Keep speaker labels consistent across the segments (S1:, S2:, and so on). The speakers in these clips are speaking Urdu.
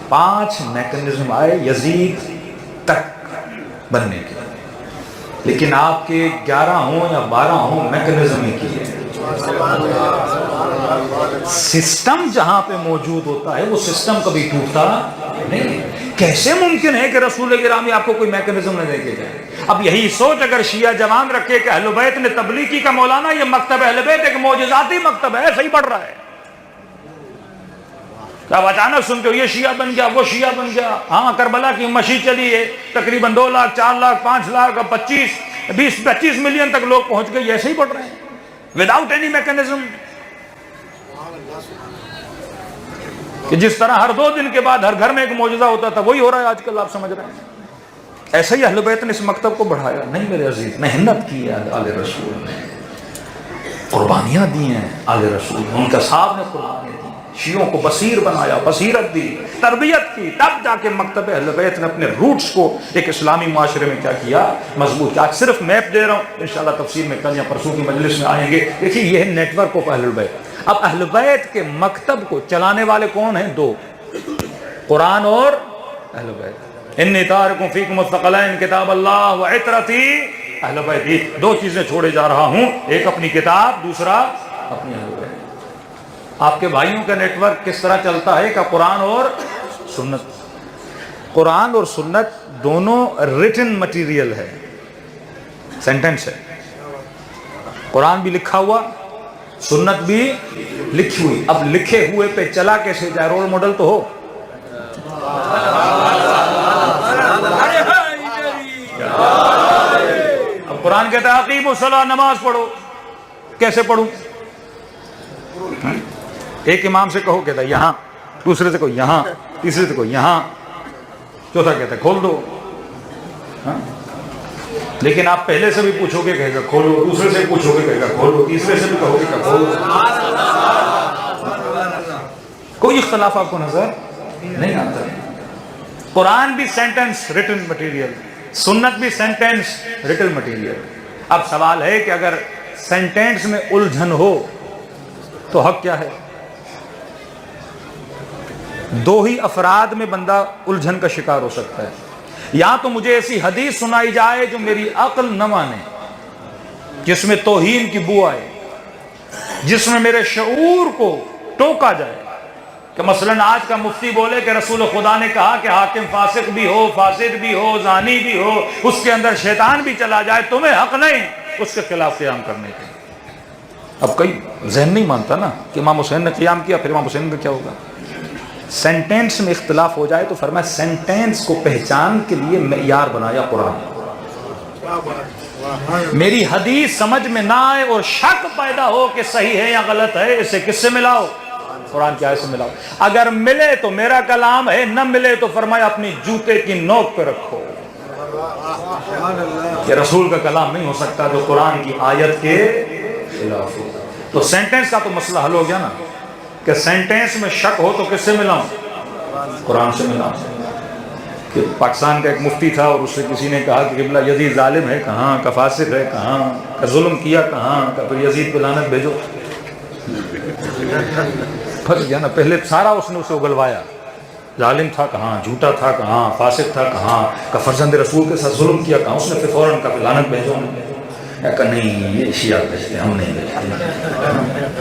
S1: 5 میکنزم آئے یزید تک بننے کے، لیکن آپ کے 11 ہوں یا 12 ہوں میکنزم ہی کی ہے۔ سسٹم جہاں پہ موجود ہوتا ہے وہ سسٹم کبھی ٹوٹتا نہیں۔ کیسے ممکن ہے کہ رسول گرامی آپ کو کوئی میکنزم نہ دے کے جائے؟ اب یہی سوچ اگر شیعہ جوان رکھے کہ اہل بیت نے تبلیغ کی کا مولانا یہ مکتب اہل بیت ایک معجزاتی مکتب ہے، صحیح پڑھ رہا ہے، اب اچانک سنتے ہو یہ شیعہ بن گیا وہ شیعہ بن گیا۔ ہاں کربلا کی مشی چلی ہے، تقریباً 2 لاکھ 4 لاکھ 5 لاکھ 25 ملین تک لوگ پہنچ گئے، ایسے ہی پڑھ رہے ہیں وداؤٹ اینی میکنزم، کہ جس طرح ہر 2 دن کے بعد ہر گھر میں ایک معجزہ ہوتا تھا وہی ہو رہا ہے آج کل، آپ سمجھ رہے ہیں۔ ایسے ہی اہل بیت نے اس مکتب کو بڑھایا نہیں میرے عزیز، محنت کی ہے آل رسول نے، قربانیاں دی ہیں آل رسول، ان کا صاحب نے قربانیاں دی، شیعوں کو بصیر بنایا، بصیرت دی، تربیت کی، تب جا کے مکتب اہل بیت نے اپنے روٹس کو ایک اسلامی معاشرے میں کیا کیا، مضبوط کیا۔ صرف میپ دے رہا ہوں، انشاءاللہ تفسیر میں کل یا پرسوں کی مجلس میں آئیں گے۔ دیکھیے یہ ہے نیٹ ورک آف اہل بیت۔ اب اہل بیت کے مکتب کو چلانے والے کون ہیں؟ 2، قرآن اور اہل بیت۔ انی تارکم فیکم الثقلین کتاب اللہ و عترتی اہل بیت، یہ 2 چیزیں چھوڑے جا رہا ہوں، ایک اپنی کتاب، دوسرا اپنی اہل بیت۔ آپ کے بھائیوں کا نیٹ ورک کس طرح چلتا ہے کہ قرآن اور سنت، قرآن اور سنت دونوں ریٹن مٹیریل ہے، سینٹنس ہے، قرآن بھی لکھا ہوا، سنت بھی لکھی ہوئی۔ اب لکھے ہوئے پہ چلا کیسے جائے؟ رول ماڈل تو ہو۔ اب قرآن کہتا ہے اقیموا الصلاۃ، نماز پڑھو، کیسے پڑھوں؟ ایک امام سے کہو کہتا ہے یہاں، دوسرے سے کہو یہاں، تیسرے سے کہو یہاں، چوتھا کہتا ہے کھول دو۔ لیکن آپ پہلے سے بھی پوچھو گے کہے گا کھولو، دوسرے سے پوچھو گے کہے گا کھولو، تیسرے سے بھی کہو گے کہ کھولو۔ کوئی اختلاف آپ کو نظر نہیں آتا۔ قرآن بھی سینٹنس ریٹن مٹیریل، سنت بھی سینٹنس ریٹن مٹیریل۔ اب سوال ہے کہ اگر سینٹنس میں الجھن ہو تو حق کیا ہے؟ 2 ہی افراد میں بندہ الجھن کا شکار ہو سکتا ہے، یا تو مجھے ایسی حدیث سنائی جائے جو میری عقل نہ مانے، جس میں توہین کی بو آئے، جس میں میرے شعور کو ٹوکا جائے، کہ مثلا آج کا مفتی بولے کہ رسول خدا نے کہا کہ حاکم فاسق بھی ہو، فاسد بھی ہو، زانی بھی ہو، اس کے اندر شیطان بھی چلا جائے، تمہیں حق نہیں اس کے خلاف قیام کرنے کے۔ اب کئی ذہن نہیں مانتا نا کہ امام حسین نے قیام کیا، پھر امام حسین کا کیا ہوگا؟ سینٹینس میں اختلاف ہو جائے تو فرمایا سینٹینس کو پہچان کے لیے معیار بنایا قرآن۔ میری حدیث سمجھ میں نہ آئے اور شک پیدا ہو کہ صحیح ہے یا غلط ہے، اسے کس سے ملاؤ؟ قرآن کی آیت سے ملاؤ۔ اگر ملے تو میرا کلام ہے، نہ ملے تو فرمایا اپنی جوتے کی نوک پہ رکھو، یہ رسول کا کلام نہیں ہو سکتا جو قرآن کی آیت کے خلاف ہو۔ تو سینٹینس کا تو مسئلہ حل ہو گیا نا، کہ سینٹینس میں شک ہو تو کس سے ملاؤں؟ قرآن سے ملاؤں۔ کہ پاکستان کا ایک مفتی تھا اور اس سے کسی نے کہا کہ قبلہ یزید ظالم ہے کہاں، کا فاسق ہے کہاں، کا ظلم کیا کہاں، کا پھر یزید پہ لعنت بھیجو۔ پھنس گیا نا، پہلے سارا اس نے اسے اگلوایا، ظالم تھا کہاں، جھوٹا تھا کہاں، فاسق تھا کہاں، کا فرزند رسول کے ساتھ ظلم کیا کہاں، اس نے پھر فوراً کا لعنت بھیجو۔ کہا نہیں یہ شیعہ بھیجتے، ہم نہیں بھیجتے۔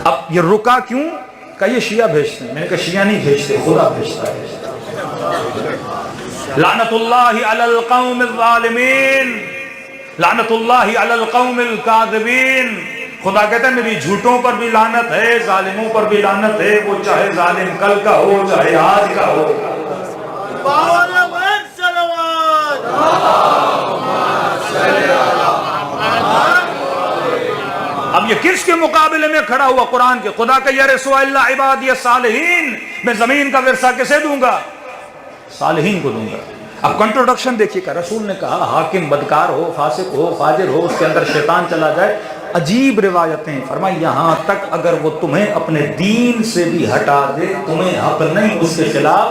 S1: اب یہ رکا کیوں؟ کہ یہ شیعہ بھیجتے ہیں۔ میں نے کہا شیعہ نہیں بھیجتے، خدا بھیجتا ہے۔ لعنت اللہ علی القوم الظالمین، لعنت اللہ علی القوم الکاذبین۔ خدا کہتا ہے میری جھوٹوں پر بھی لعنت ہے، ظالموں پر بھی لعنت ہے، وہ چاہے ظالم کل کا ہو چاہے آج کا ہو۔ اب یہ کس کے مقابلے میں کھڑا ہوا؟ قرآن کے۔ خدا کا یرث الا عبادی الصالحین، میں زمین کا ورثہ کسے دوں گا؟ صالحین کو دوں گا۔ اب کنٹروڈکشن دیکھیے کہ رسول نے کہا حاکم بدکار ہو، فاسق ہو، فاجر ہو، اس کے اندر شیطان چلا جائے، عجیب روایتیں، فرمائی یہاں تک اگر وہ تمہیں اپنے دین سے بھی ہٹا دے تمہیں حق نہیں اس کے خلاف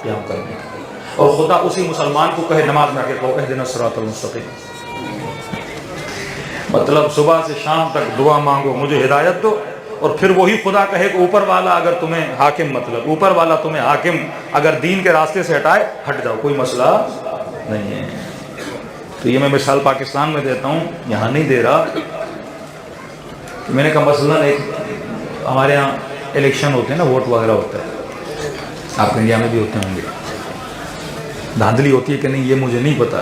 S1: قیام کرنے کا۔ اور خدا اسی مسلمان کو کہے نماز میں آ کے کہو اہدنا الصراط المستقیم، مطلب صبح سے شام تک دعا مانگو مجھے ہدایت دو، اور پھر وہی خدا کہے کہ اوپر والا اگر تمہیں حاکم، مطلب اوپر والا تمہیں حاکم اگر دین کے راستے سے ہٹائے، ہٹ جاؤ، کوئی مسئلہ نہیں ہے۔ تو یہ میں مثال پاکستان میں دیتا ہوں، یہاں نہیں دے رہا۔ میں نے کہا مثلاً ایک ہمارے یہاں الیکشن ہوتے ہیں نا، ووٹ وغیرہ ہوتا ہے، آپ انڈیا میں بھی ہوتے ہوں گے، دھاندلی ہوتی ہے کہ نہیں یہ مجھے نہیں پتا،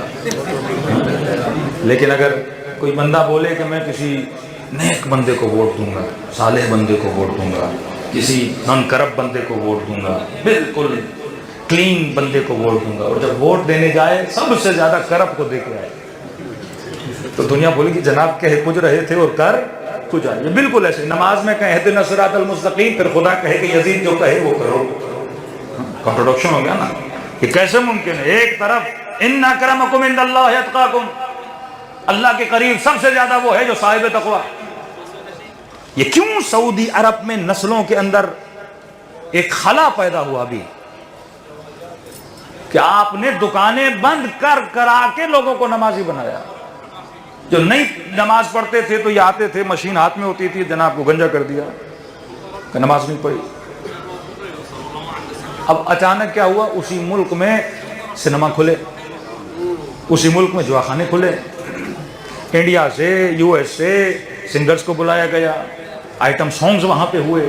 S1: لیکن اگر کوئی بندہ بولے کہ میں کسی نیک بندے کو ووٹ دوں گا، صالح بندے کو ووٹ دوں گا، کسی نان کرپٹ بندے کو ووٹ دوں گا، بالکل کلین بندے کو ووٹ دوں گا، اور جب ووٹ دینے جائے سب سے زیادہ کرپٹ کو دے کے آئے، تو دنیا بولے کہ جناب کہہ کچھ رہے تھے اور کر کچھ آئے۔ یہ بالکل ایسے نماز میں کہیں اہدنا الصراط المستقیم، پھر خدا کہے کہ یزید جو کہے وہ کرو، کنٹروڈکشن ہو گیا نا۔ یہ کیسے ممکن ہے؟ ایک طرف ان اکرمکم عند اللہ اتقاکم، اللہ کے قریب سب سے زیادہ وہ ہے جو صاحب تقوی۔ یہ کیوں سعودی عرب میں نسلوں کے اندر ایک خلا پیدا ہوا بھی کہ آپ نے دکانیں بند کر کرا کے لوگوں کو نمازی بنایا۔ جو نہیں نماز پڑھتے تھے تو یہ آتے تھے، مشین ہاتھ میں ہوتی تھی، جناب کو گنجا کر دیا کہ نماز نہیں پڑھی۔ اب اچانک کیا ہوا؟ اسی ملک میں سنیما کھلے، اسی ملک میں جواخانے کھلے، انڈیا سے یو ایس سے سنگرز کو بلایا گیا، آئٹم سانگز وہاں پہ ہوئے،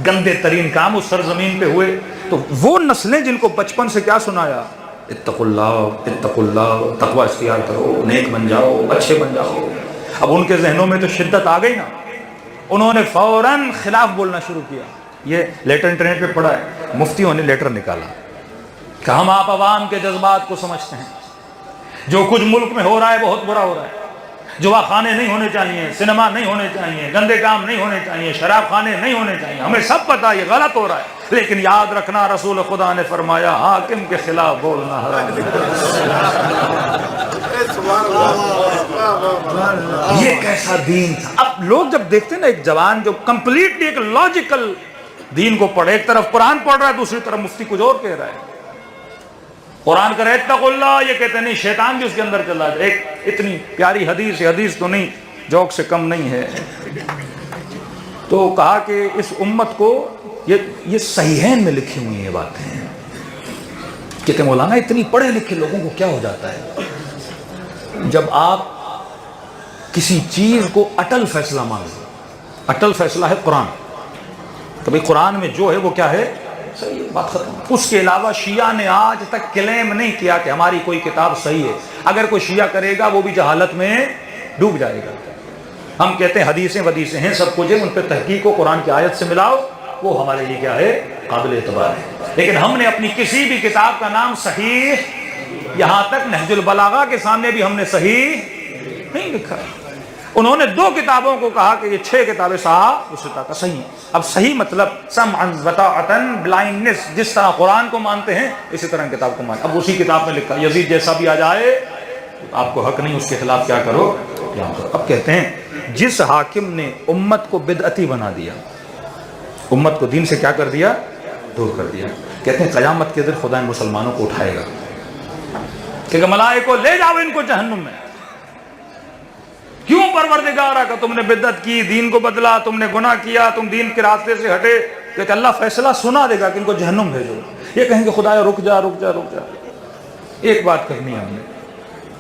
S1: گندے ترین کام اس سرزمین پہ ہوئے۔ تو وہ نسلیں جن کو بچپن سے کیا سنایا؟ اتقوا اللہ، تقوی اختیار کرو، نیک بن جاؤ، اچھے بن جاؤ۔ اب ان کے ذہنوں میں تو شدت آ گئی نا، انہوں نے فوراً خلاف بولنا شروع کیا۔ یہ لیٹر انٹرنیٹ پہ پڑھا ہے، مفتیوں نے لیٹر نکالا کہ ہم آپ عوام کے جذبات کو سمجھتے ہیں، جو کچھ ملک میں ہو رہا ہے بہت برا ہو رہا ہے، جوا خانے نہیں ہونے چاہیے، سنیما نہیں ہونے چاہیے، گندے کام نہیں ہونے چاہیے، شراب خانے نہیں ہونے چاہیے، ہمیں سب پتہ یہ غلط ہو رہا ہے، لیکن یاد رکھنا رسول خدا نے فرمایا حاکم کے خلاف بولنا حرام ہے۔ یہ کیسا دین تھا؟ اب لوگ جب دیکھتے ہیں نا ایک جوان جو کمپلیٹلی ایک لاجیکل دین کو پڑھے، ایک طرف قرآن پڑھ رہا ہے، دوسری طرف مفتی کچھ اور کہہ رہا ہے، قرآن کہہ رہا ہے اتقوا اللہ، یہ کہتے نہیں شیطان بھی اس کے اندر چلا جائے۔ ایک اتنی پیاری حدیث، حدیث تو نہیں جوک سے کم نہیں ہے، تو کہا کہ اس امت کو یہ صحیحین میں لکھی ہوئی یہ باتیں ہیں۔ کہتے مولانا اتنی پڑھے لکھے لوگوں کو کیا ہو جاتا ہے جب آپ کسی چیز کو اٹل فیصلہ مان لو؟ اٹل فیصلہ ہے قرآن، تو بھئی قرآن میں جو ہے وہ کیا ہے؟ صحیح ہے، بات ختم۔ اس کے علاوہ شیعہ نے آج تک کلیم نہیں کیا کہ ہماری کوئی کتاب صحیح ہے۔ اگر کوئی شیعہ کرے گا وہ بھی جہالت میں ڈوب جائے گا۔ ہم کہتے ہیں حدیثیں ودیثیں ہیں سب کچھ ہے، ان پہ تحقیق کو قرآن کی آیت سے ملاؤ، وہ ہمارے لیے کیا ہے؟ قابل اعتبار ہے۔ لیکن ہم نے اپنی کسی بھی کتاب کا نام صحیح، یہاں تک نہج البلاغہ کے سامنے بھی ہم نے صحیح نہیں لکھا۔ انہوں نے 2 کتابوں کو کہا کہ یہ 6 کتابیں صحاح اس کا صحیح ہیں۔ اب صحیح مطلب سمعا وطاعتاً، بلائنڈنس، جس طرح قرآن کو مانتے ہیں اسی طرح کتاب کو مانتے۔ اب اسی کتاب میں لکھا یزید جیسا بھی آ جائے آپ کو حق نہیں اس کے خلاف کیا کرو، قیام کرو۔ اب کہتے ہیں جس حاکم نے امت کو بدعتی بنا دیا، امت کو دین سے کیا کر دیا؟ دور کر دیا، کہتے ہیں قیامت کے دن خدا ان مسلمانوں کو اٹھائے گا کہ ملائکو لے جاؤ ان کو جہنم میں۔ کیوں پروردگارا کہ تم نے بدعت کی، دین کو بدلا، تم نے گناہ کیا، تم دین کے راستے سے ہٹے، کہ اللہ فیصلہ سنا دے گا کہ ان کو جہنم بھیجو۔ یہ کہیں گے خدایا رک جا رک جا رک جا، ایک بات کرنی ہے ہم نے۔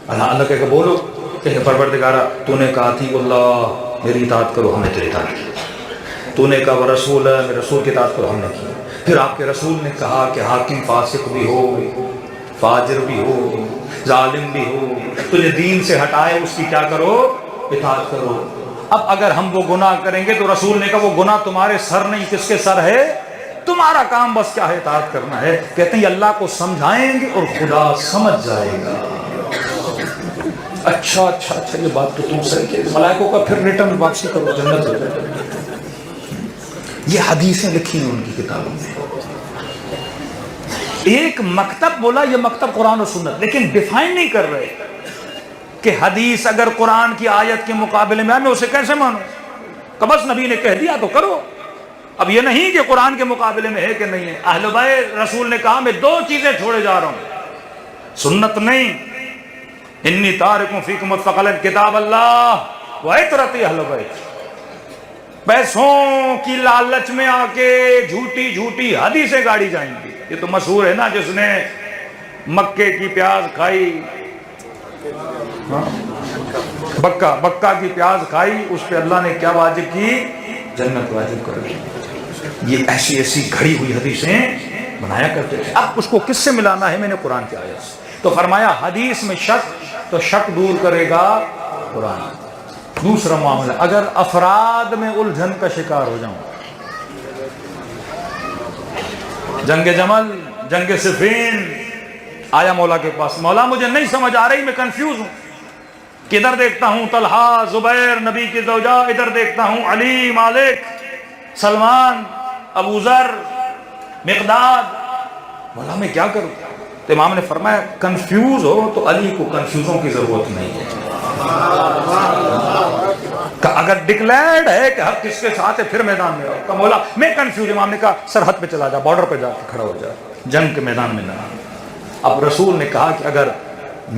S1: اللہ کہے کہ بولو، کہ پروردگارا تو نے کہا تھی اللہ میری اطاعت کرو، ہم نے تیری اطاعت کی۔ تو نے کہا وہ رسول ہے میرے رسول کی اطاعت کرو، ہم نے کی۔ پھر آپ کے رسول نے کہا کہ حاکم فاسق بھی ہو، فاجر بھی ہو، ظالم بھی ہو، تجھے دین سے ہٹائے اس کی کیا کرو؟ اطاعت کرو۔ اب اگر ہم وہ گناہ کریں گے تو رسول نے کہا وہ گناہ تمہارے سر نہیں، کس کے سر ہے؟ تمہارا کام بس کیا ہے؟ اطاعت کرنا ہے۔ کہتے ہیں اللہ کو سمجھائیں گے اور خدا سمجھ جائے گا۔ اچھا اچھا اچھا یہ بات تو تم صحیح کہ ملائکوں کا پھر ریٹرن واپسی کرو، جنت ہو جائے۔ یہ حدیثیں لکھی ہیں ان کی کتابوں میں۔ ایک مکتب بولا یہ مکتب قرآن و سنت، لیکن ڈیفائن نہیں کر رہے کہ حدیث اگر قرآن کی آیت کے مقابلے میں میں اسے کیسے مانوں؟ کہ بس نبی نے کہہ دیا تو کرو۔ اب یہ نہیں کہ قرآن کے مقابلے میں ہے کہ نہیں ہے۔ اہل بیت رسول نے کہا میں 2 چیزیں چھوڑے جا رہا ہوں، سنت نہیں، انی تارک فیکم الثقلین، کتاب اللہ و عطرت اہل بیت۔ پیسوں کی لالچ میں آ کے جھوٹی جھوٹی حدیثیں گاڑی جائیں گی. یہ تو مشہور ہے نا، جس نے مکے کی پیاز کھائی، بکا کی پیاز کھائی، اس پہ اللہ نے کیا واجب کی؟ جنت واجب کر دی. یہ ایسی ایسی گھڑی ہوئی حدیثیں بنایا کرتے تھے. اب اس کو کس سے ملانا ہے؟ میں نے قرآن کی آیت سے. تو فرمایا حدیث میں شک، تو شک دور کرے گا قرآن. دوسرا معاملہ، اگر افراد میں الجھن کا شکار ہو جاؤں، جنگ جمل، جنگ صفین، آیا مولا کے پاس، مولا مجھے نہیں سمجھ آ رہی، میں کنفیوز ہوں، کدھر دیکھتا ہوں طلحہ، زبیر، نبی کی زوجہ، ادھر دیکھتا ہوں علی، مالک، سلمان، ابو ذر، مقداد، مولا میں کیا کروں؟ تو امام نے فرمایا کنفیوز ہو تو علی کو کنفیوزوں کی ضرورت نہیں ہے. اگر ڈکلیئرڈ ہے کہ حق کس کے ساتھ ہے پھر میدان میں آؤ. مولا میں کنفیوز. امام نے کہا سرحد پہ چلا جا، بارڈر پہ جا کے کھڑا ہو جا، جنگ کے میدان میں نہ. اب رسول نے کہا کہ اگر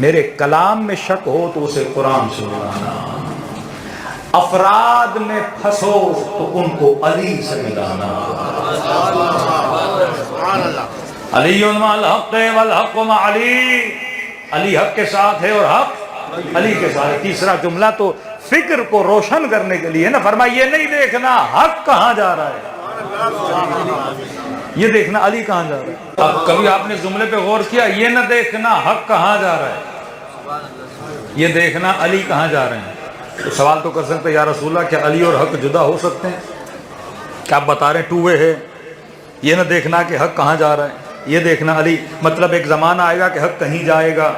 S1: میرے کلام میں شک ہو تو اسے قرآن سے ملانا، افراد میں پھنسو تو ان کو علی سے ملانا. علی مع الحق والحق مع علی، علی حق کے ساتھ ہے اور حق علی کے ساتھ ہے. تیسرا جملہ تو فکر کو روشن کرنے کے لیے نا، فرمایا یہ نہیں دیکھنا حق کہاں جا رہا ہے، یہ دیکھنا علی کہاں جا رہا ہے. اب کبھی آپ نے جملے پہ غور کیا؟ یہ نہ دیکھنا حق کہاں جا رہا ہے، یہ دیکھنا علی کہاں جا رہے ہیں. تو سوال تو کر سکتے یا رسول اللہ کیا علی اور حق جدا ہو سکتے ہیں؟ کیا آپ بتا رہے ہیں ٹو وے ہے؟ یہ نہ دیکھنا کہ حق کہاں جا رہا ہے، یہ دیکھنا علی، مطلب ایک زمانہ آئے گا کہ حق کہیں جائے گا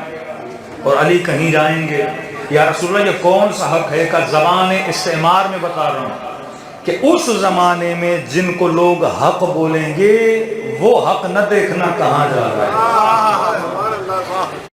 S1: اور علی کہیں جائیں گے. یا رسول اللہ یہ کون سا حق ہے؟ کہ زبان استعمار میں بتا رہا ہوں کہ اس زمانے میں جن کو لوگ حق بولیں گے وہ حق نہ دیکھنا کہاں جا رہا ہے.